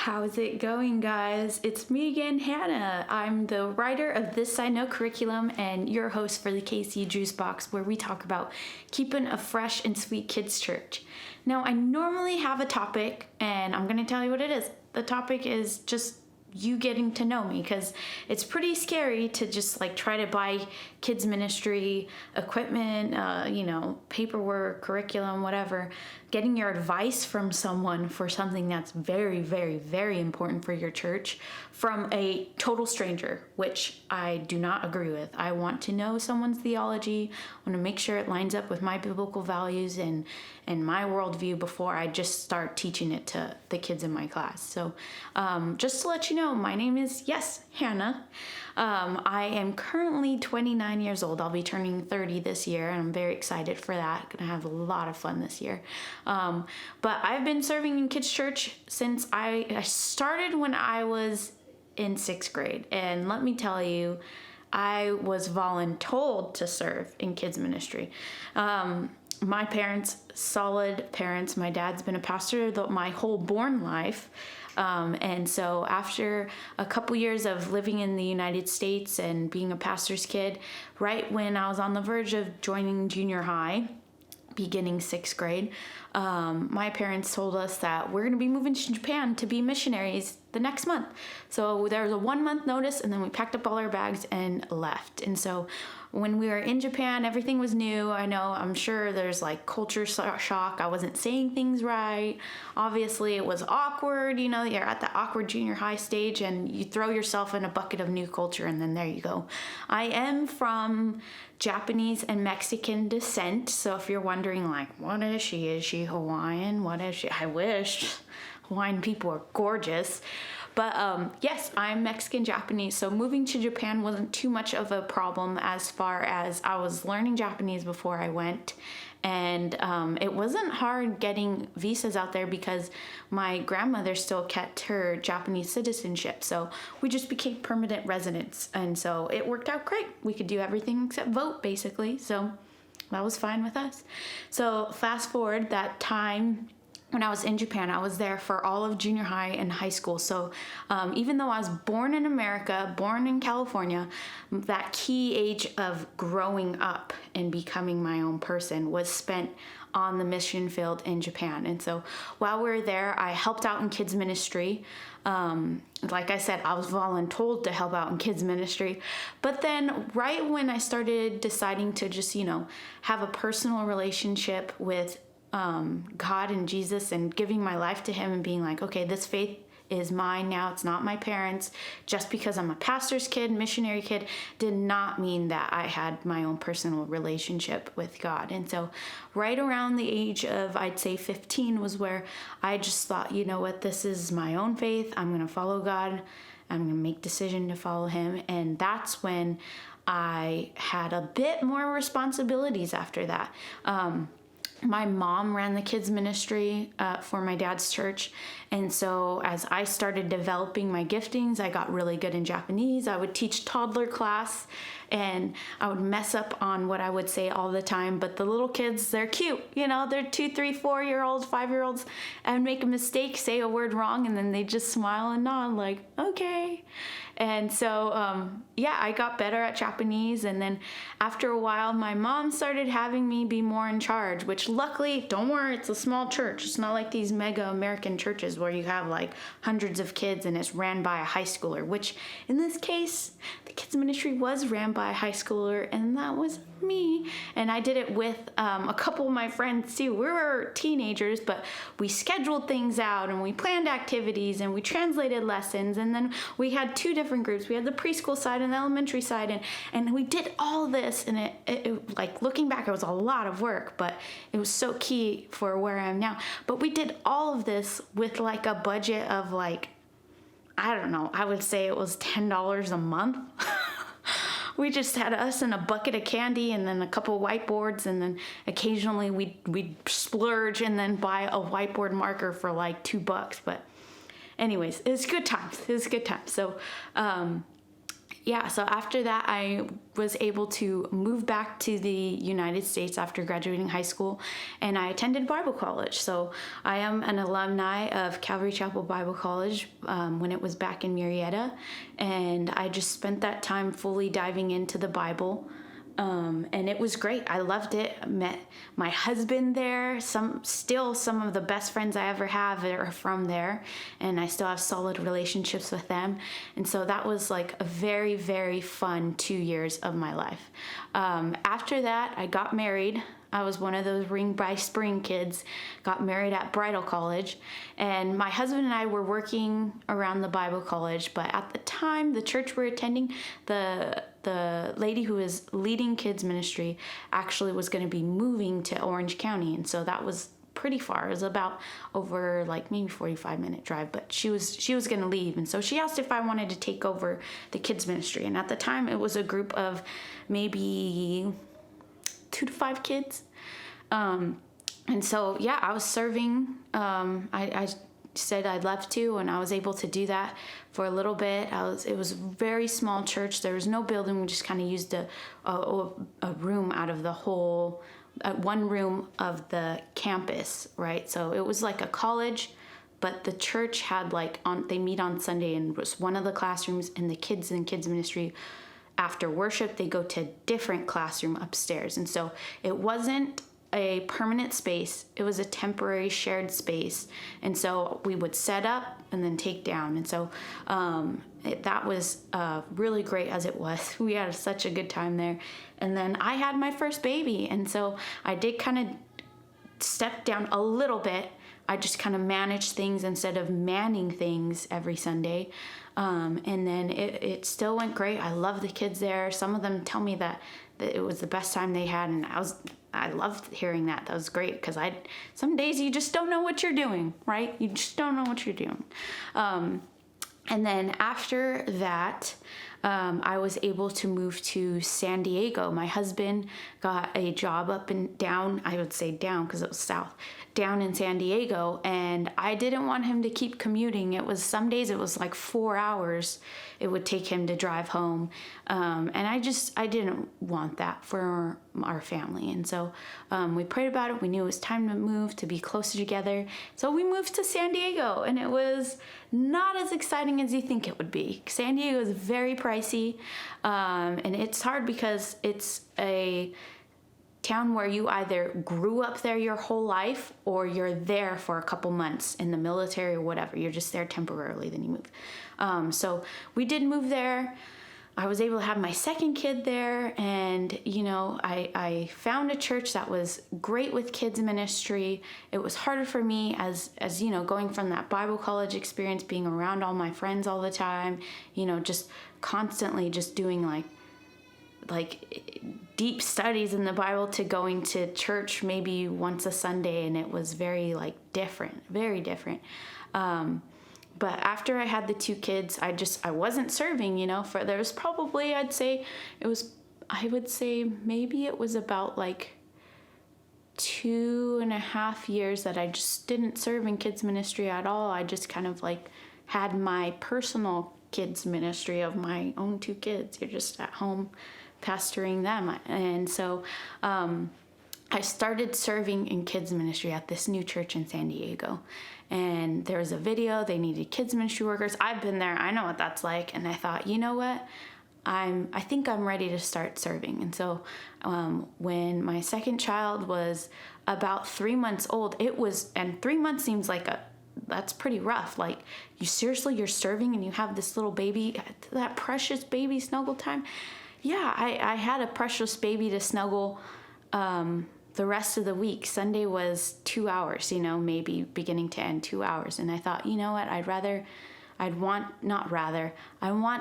How's it going, guys? It's me again, Hannah. I'm the writer of This I Know curriculum and your host for the KC Juice Box, where we talk about keeping a fresh and sweet kids' church. Now, I normally have a topic, and I'm going to tell you what it is. The topic is just you getting to know me, because it's pretty scary to just try to buy kids ministry equipment, paperwork, curriculum, whatever, getting your advice from someone for something that's very, very, very important for your church from a total stranger, which I do not agree with. I want to know someone's theology. I want to make sure it lines up with my biblical values and my worldview before I just start teaching it to the kids in my class. So just to let you know, my name is, Hannah. I am currently 29 years old. I'll be turning 30 this year, and I'm very excited for that. Gonna have a lot of fun this year. But I've been serving in kids' church since I started when I was in 6th grade. And let me tell you, I was voluntold to serve in kids ministry. My parents, solid parents. My dad's been a pastor my whole born life. And so after a couple years of living in the United States and being a pastor's kid, right when I was on the verge of joining junior high, beginning 6th grade, my parents told us that we're going to be moving to Japan to be missionaries the next month. So there was a 1-month notice, and then we packed up all our bags and left. And so when we were in Japan, everything was new. I'm sure there's culture shock. I wasn't saying things right. Obviously, it was awkward. You're at that awkward junior high stage, and you throw yourself in a bucket of new culture, and then there you go. I am from Japanese and Mexican descent. So if you're wondering, what is she? Is she Hawaiian? What is she? I wish. Hawaiian people are gorgeous. But yes, I'm Mexican Japanese, so moving to Japan wasn't too much of a problem as far as I was learning Japanese before I went. And it wasn't hard getting visas out there because my grandmother still kept her Japanese citizenship. So we just became permanent residents. And so it worked out great. We could do everything except vote, basically. So that was fine with us. So fast forward that time. When I was in Japan, I was there for all of junior high and high school. So even though I was born in America, born in California, that key age of growing up and becoming my own person was spent on the mission field in Japan. And so while we were there, I helped out in kids ministry. Like I said, I was voluntold to help out in kids ministry. But then right when I started deciding to just, have a personal relationship with God and Jesus and giving my life to him and being okay, this faith is mine now. It's not my parents. Just because I'm a pastor's kid, missionary kid, did not mean that I had my own personal relationship with God. And so right around the age of, I'd say 15 was where I just thought, this is my own faith. I'm going to follow God. I'm going to make decision to follow him. And that's when I had a bit more responsibilities after that. My mom ran the kids ministry for my dad's church. And so as I started developing my giftings, I got really good in Japanese. I would teach toddler class, and I would mess up on what I would say all the time. But the little kids, they're cute. They're 2, 3, 4-year-olds, 5-year-olds. I would make a mistake, say a word wrong, and then they just smile and nod okay. And so, I got better at Japanese. And then after a while, my mom started having me be more in charge, which luckily, don't worry, it's a small church. It's not like these mega American churches where you have hundreds of kids and it's ran by a high schooler, which in this case, the kids ministry was ran by a high schooler, and that was me. And I did it with a couple of my friends too. We were teenagers, but we scheduled things out and we planned activities and we translated lessons. And then we had 2 different groups. We had the preschool side and the elementary side, and we did all this. And it looking back, it was a lot of work, but it was so key for where I am now. But we did all of this with a budget of I don't know, I would say it was $10 a month. We just had us and a bucket of candy and then a couple whiteboards, and then occasionally we'd splurge and then buy a whiteboard marker for $2. But anyways, it was good times. So Yeah, so after that, I was able to move back to the United States after graduating high school, and I attended Bible college. So I am an alumni of Calvary Chapel Bible College when it was back in Murrieta, and I just spent that time fully diving into the Bible. And it was great. I loved it. I met my husband there. Some of the best friends I ever have are from there, and I still have solid relationships with them. And so that was like a very, very fun 2 years of my life. After that, I got married. I was one of those ring by spring kids, got married at Bridal College, and my husband and I were working around the Bible college, but at the time, the church we're attending, the lady who was leading kids ministry actually was going to be moving to Orange County, and so that was pretty far. It was about over like maybe 45-minute drive, but she was going to leave, and so she asked if I wanted to take over the kids ministry, and at the time, it was a group of maybe 2 to 5 kids. And so, yeah, I was serving. I said I'd love to, and I was able to do that for a little bit. It was a very small church. There was no building. We just kind of used a room out of the whole, one room of the campus, right? So it was like a college, but the church had they meet on Sunday, and it was one of the classrooms, and the kids in kids ministry, after worship, they go to a different classroom upstairs. And so it wasn't a permanent space. It was a temporary shared space. And so we would set up and then take down. And so that was really great as it was. We had such a good time there. And then I had my first baby. And so I did kind of step down a little bit. I just kind of managed things instead of manning things every Sunday. And then it still went great. I love the kids there. Some of them tell me that it was the best time they had, and I loved hearing that. That was great, because some days you just don't know what you're doing, right? You just don't know what you're doing. And then after that, I was able to move to San Diego. My husband got a job up and down, I would say down because it was south, down in San Diego, and I didn't want him to keep commuting. Some days it was like 4 hours it would take him to drive home, and I didn't want that for our family. And so we prayed about it. We knew it was time to move, to be closer together. So we moved to San Diego, and it was not as exciting as you think it would be. San Diego is very pricey, and it's hard because it's a town where you either grew up there your whole life or you're there for a couple months in the military or whatever. You're just there temporarily, then you move. So we did move there. I was able to have my second kid there, and I found a church that was great with kids ministry. It was harder for me as going from that Bible college experience, being around all my friends all the time, just constantly just doing like deep studies in the Bible, to going to church maybe once a Sunday, and it was very different, very different. But after I had the 2 kids, I wasn't serving, there was probably, I would say maybe it was about 2.5 years that I just didn't serve in kids ministry at all. I just kind of had my personal kids ministry of my own 2 kids. You're just at home pastoring them. And so I started serving in kids ministry at this new church in San Diego. And there was a video, they needed kids ministry workers. I've been there, I know what that's like. And I thought, you know what? I think I'm ready to start serving. And so when my second child was about 3 months old, and 3 months seems that's pretty rough. You're serving and you have this little baby, that precious baby snuggle time. Yeah, I had a precious baby to snuggle the rest of the week. Sunday was 2 hours, maybe beginning to end 2 hours. And I thought, you know what, I want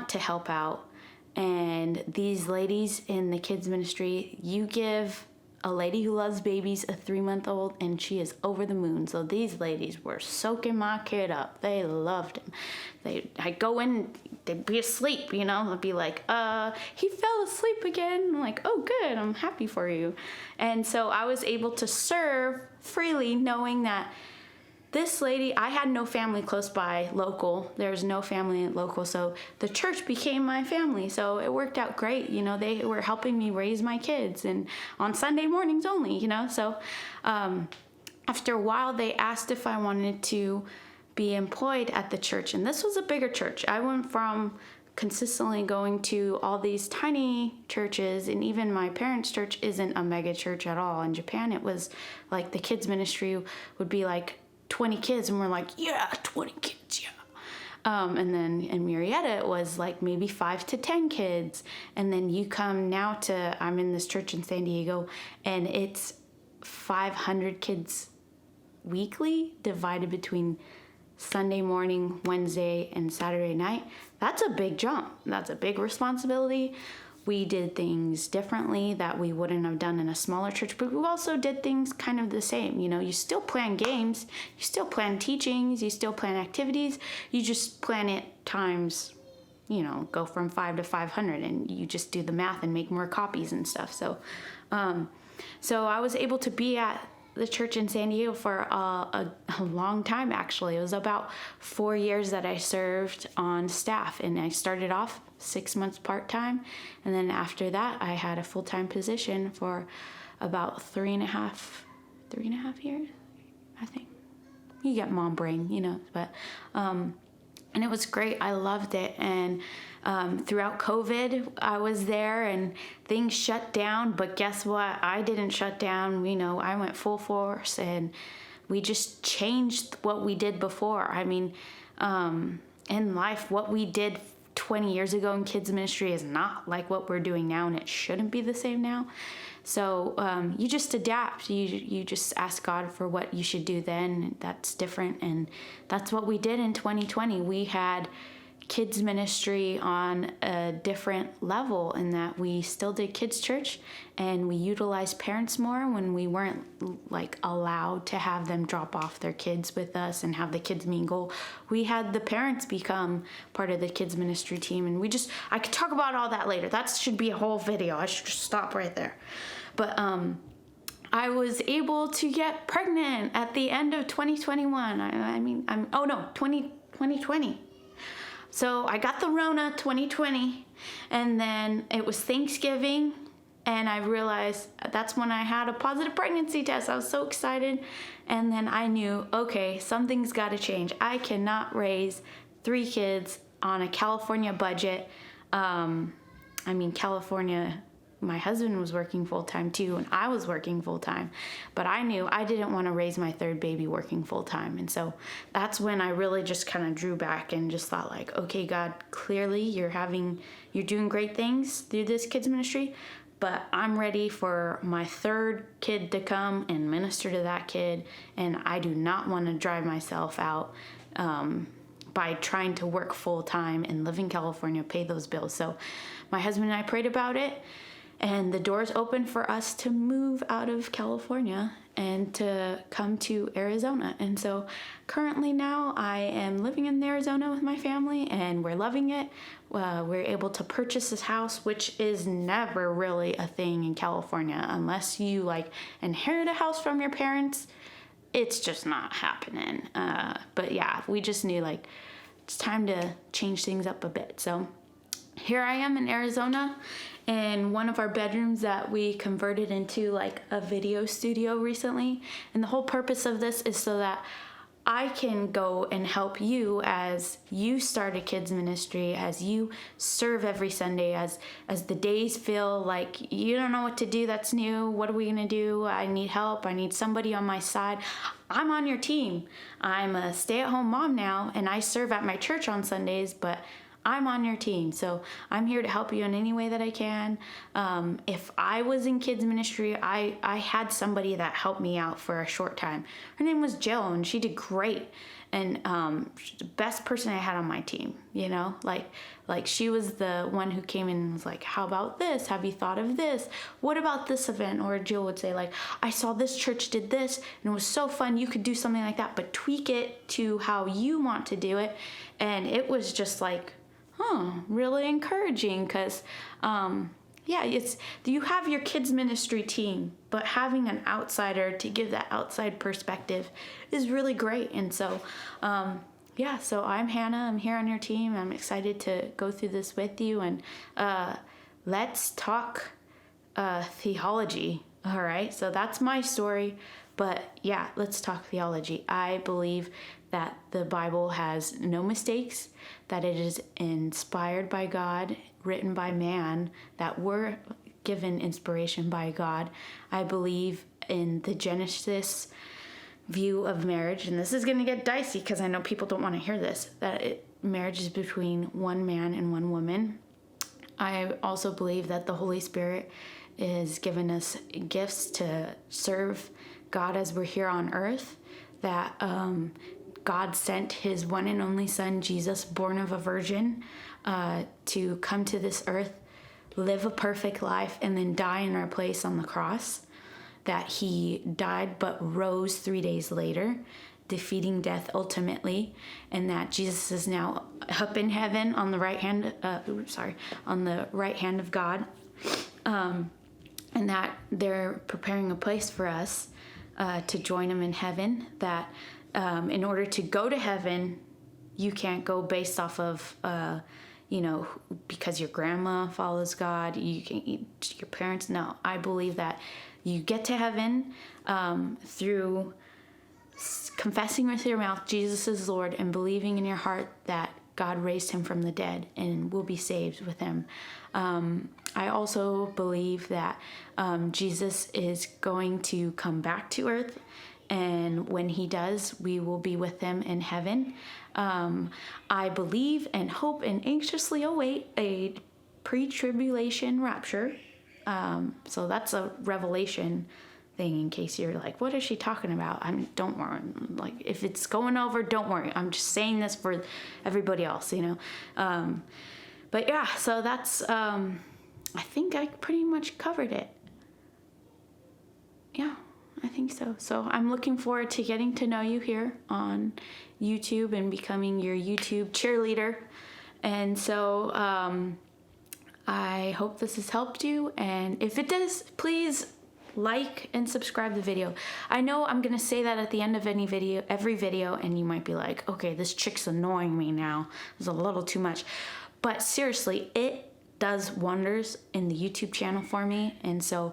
to help out. And these ladies in the kids ministry, you give a lady who loves babies a 3-month-old, and she is over the moon. So these ladies were soaking my kid up. They loved him. I'd go in, they'd be asleep, They'd be like, he fell asleep again. I'm like, oh, good. I'm happy for you. And so I was able to serve freely, knowing that this lady, I had no family close by local. There's no family local, so the church became my family. So it worked out great. They were helping me raise my kids, and on Sunday mornings only. So after a while, they asked if I wanted to be employed at the church, and this was a bigger church. I went from consistently going to all these tiny churches, and even my parents' church isn't a mega church at all. In Japan, it was like the kids ministry would be like 20 kids, and we're like, yeah, 20 kids, yeah. And then in Murrieta, it was like maybe 5 to 10 kids. And then you come now to, I'm in this church in San Diego, and it's 500 kids weekly, divided between Sunday morning, Wednesday, and Saturday night. That's a big jump. That's a big responsibility. We did things differently that we wouldn't have done in a smaller church, but we also did things kind of the same. You still plan games, you still plan teachings, you still plan activities, you just plan it times, go from 5 to 500, and you just do the math and make more copies and stuff. So I was able to be at the church in San Diego for a long time, actually. It was about 4 years that I served on staff, and I started off 6 months part-time, and then after that I had a full-time position for about three and a half years, I think. You get mom brain, but and it was great. I loved it. And throughout COVID, I was there and things shut down. But guess what? I didn't shut down. I went full force, and we just changed what we did before. I mean, in life, what we did 20 years ago in kids ministry is not like what we're doing now, and it shouldn't be the same now. So you just adapt. You just ask God for what you should do then. That's different, and that's what we did in 2020. We had kids ministry on a different level in that we still did kids church, and we utilized parents more when we weren't allowed to have them drop off their kids with us and have the kids mingle. We had the parents become part of the kids ministry team, and I could talk about all that later. That should be a whole video. I should just stop right there. But I was able to get pregnant at the end of 2021. 2020. So I got the Rona 2020, and then it was Thanksgiving, and I realized that's when I had a positive pregnancy test. I was so excited, and then I knew, okay, something's got to change. I cannot raise 3 kids on a California budget. California, my husband was working full-time too, and I was working full-time, but I knew I didn't want to raise my 3rd baby working full-time. And so that's when I really just kind of drew back and just thought okay, God, clearly you're doing great things through this kids ministry, but I'm ready for my 3rd kid to come and minister to that kid, and I do not want to drive myself out by trying to work full-time and live in California, pay those bills. So my husband and I prayed about it, and the doors opened for us to move out of California and to come to Arizona. And so currently now I am living in Arizona with my family, and we're loving it. We're able to purchase this house, which is never really a thing in California. Unless you inherit a house from your parents, it's just not happening. But yeah, we just knew it's time to change things up a bit. So here I am in Arizona, in one of our bedrooms that we converted into a video studio recently. And the whole purpose of this is so that I can go and help you as you start a kids ministry, as you serve every Sunday, as the days feel like you don't know what to do that's new. What are we gonna do? I need help. I need somebody on my side. I'm on your team. I'm a stay-at-home mom now, and I serve at my church on Sundays, but I'm on your team, so I'm here to help you in any way that I can. If I was in kids ministry, I had somebody that helped me out for a short time. Her name was Jill, and she did great. And she's the best person I had on my team, she was the one who came in and was like, how about this? Have you thought of this? What about this event? Or Jill would say I saw this church did this, and it was so fun. You could do something like that, but tweak it to how you want to do it. And it was just really encouraging, because you have your kids ministry team, but having an outsider to give that outside perspective is really great. And so, so I'm Hannah. I'm here on your team. I'm excited to go through this with you, and let's talk theology. All right. So that's my story. But yeah, let's talk theology. I believe that the Bible has no mistakes, that it is inspired by God, written by man, that we're given inspiration by God. I believe in the Genesis view of marriage, and this is going to get dicey because I know people don't want to hear this, that marriage is between one man and one woman. I also believe that the Holy Spirit is giving us gifts to serve God as we're here on earth, that God sent his one and only son, Jesus, born of a virgin, to come to this earth, live a perfect life, and then die in our place on the cross, that he died but rose 3 days later, defeating death ultimately, and that Jesus is now up in heaven on the right hand of God, and that they're preparing a place for us to join him in heaven, that in order to go to heaven, you can't go based off of, because your grandma follows God, your parents. No, I believe that you get to heaven through confessing with your mouth Jesus is Lord and believing in your heart that God raised him from the dead and will be saved with him. I also believe that Jesus is going to come back to earth, and when he does, we will be with him in heaven. I believe and hope and anxiously await a pre-tribulation rapture. So that's a revelation thing, in case you're like, what is she talking about? Don't worry. Like, if it's going over, don't worry. I'm just saying this for everybody else, But yeah, so that's, I think I pretty much covered it. Yeah, I think so. So I'm looking forward to getting to know you here on YouTube and becoming your YouTube cheerleader. And so I hope this has helped you. And if it does, please like and subscribe the video. I know I'm going to say that at the end of every video, and you might be like, okay, this chick's annoying me now. It's a little too much. But seriously, it does wonders in the YouTube channel for me. And so,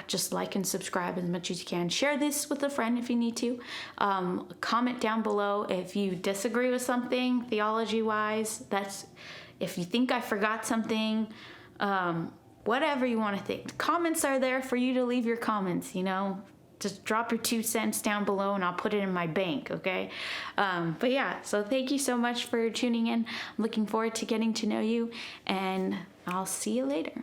just like and subscribe as much as you can. Share this with a friend if you need to. Comment down below if you disagree with something theology-wise. If you think I forgot something, whatever you want to think. Comments are there for you to leave your comments, Just drop your 2 cents down below and I'll put it in my bank, okay? But yeah, so thank you so much for tuning in. I'm looking forward to getting to know you, and I'll see you later.